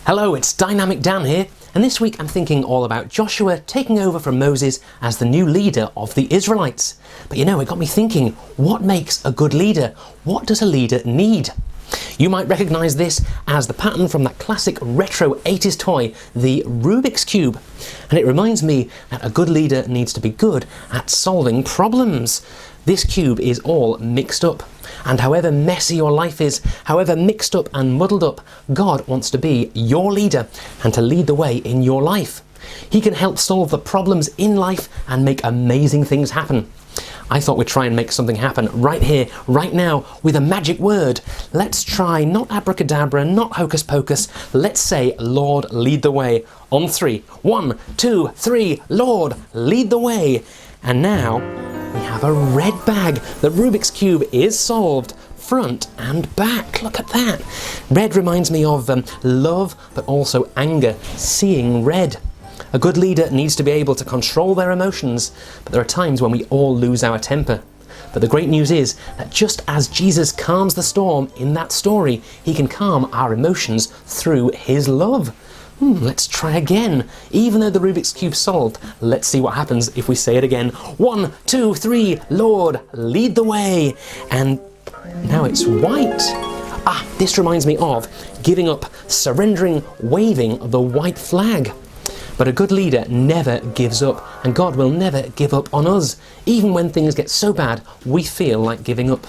Hello, it's Dynamic Dan here, and this week I'm thinking all about Joshua taking over from Moses as the new leader of the Israelites. But you know, it got me thinking, what makes a good leader? What does a leader need? You might recognise this as the pattern from that classic retro 80s toy, the Rubik's Cube. And it reminds me that a good leader needs to be good at solving problems. This cube is all mixed up. And however messy your life is, however mixed up and muddled up, God wants to be your leader and to lead the way in your life. He can help solve the problems in life and make amazing things happen. I thought we'd try and make something happen right here, right now, with a magic word. Let's try not abracadabra, not hocus pocus. Let's say, Lord, lead the way. On three. 1, 2, 3, Lord, lead the way. And now we have a red bag. The Rubik's Cube is solved, front and back. Look at that. Red reminds me of love, but also anger, seeing red. A good leader needs to be able to control their emotions, but there are times when we all lose our temper. But the great news is that just as Jesus calms the storm in that story, he can calm our emotions through his love. Let's try again. Even though the Rubik's Cube's solved, let's see what happens if we say it again. 1, 2, 3, Lord, lead the way. And now it's white. This reminds me of giving up, surrendering, waving the white flag. But a good leader never gives up, and God will never give up on us. Even when things get so bad, we feel like giving up.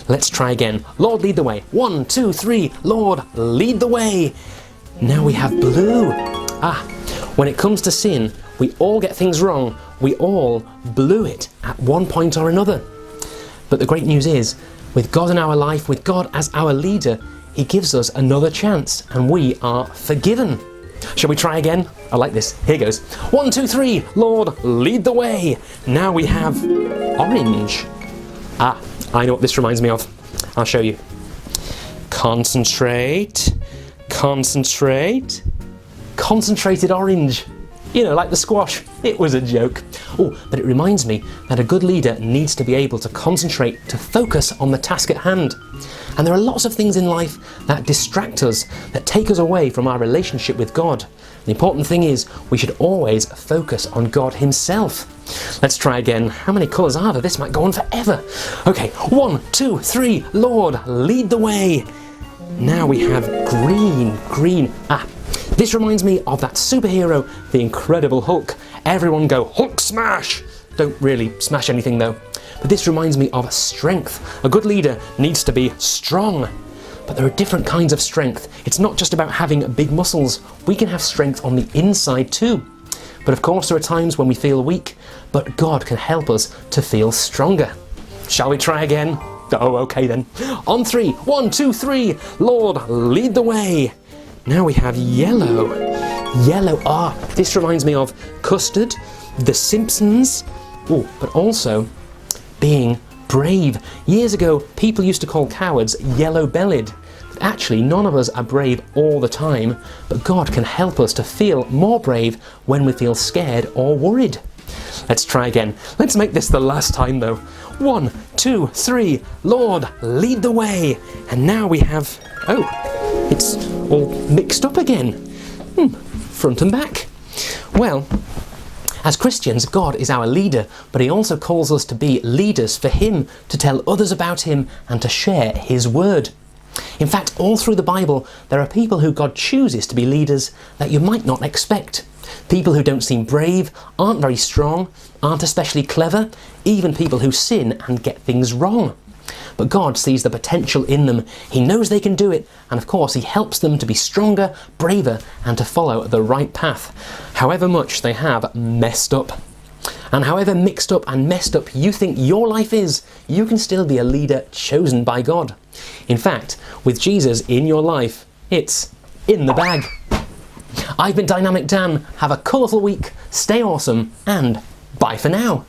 Let's try again. Lord, lead the way. 1, 2, 3, Lord, lead the way. Now we have blue. When it comes to sin, we all get things wrong. We all blew it at one point or another. But the great news is, with God in our life, with God as our leader, he gives us another chance, and we are forgiven. Shall we try again? I like this. Here goes. 1, 2, 3, Lord, lead the way. Now we have orange. I know what this reminds me of. I'll show you. Concentrate. Concentrate. Concentrated orange. You know, like the squash. It was a joke. But it reminds me that a good leader needs to be able to concentrate, to focus on the task at hand. And there are lots of things in life that distract us, that take us away from our relationship with God. The important thing is we should always focus on God himself. Let's try again. How many colours are there? This might go on forever. Okay, 1, 2, 3, Lord, lead the way. Now we have green. This reminds me of that superhero, the Incredible Hulk. Everyone go, Hulk smash! Don't really smash anything though. But this reminds me of strength. A good leader needs to be strong. But there are different kinds of strength. It's not just about having big muscles. We can have strength on the inside too. But of course there are times when we feel weak, but God can help us to feel stronger. Shall we try again? Okay then. On 3, 1, 2, 3, Lord, lead the way. Now we have yellow. Yellow, this reminds me of custard, The Simpsons, but also being brave. Years ago, people used to call cowards yellow-bellied. But actually, none of us are brave all the time, but God can help us to feel more brave when we feel scared or worried. Let's try again. Let's make this the last time though. 1, 2, 3, Lord, lead the way. And now we have, it's all mixed up again. Front and back. Well, as Christians, God is our leader, but he also calls us to be leaders for him, to tell others about him and to share his word. In fact, all through the Bible, there are people who God chooses to be leaders that you might not expect. People who don't seem brave, aren't very strong, aren't especially clever, even people who sin and get things wrong. But God sees the potential in them. He knows they can do it, and of course he helps them to be stronger, braver, and to follow the right path, however much they have messed up. And however mixed up and messed up you think your life is, you can still be a leader chosen by God. In fact, with Jesus in your life, it's in the bag. I've been Dynamic Dan. Have a colourful week, stay awesome, and bye for now.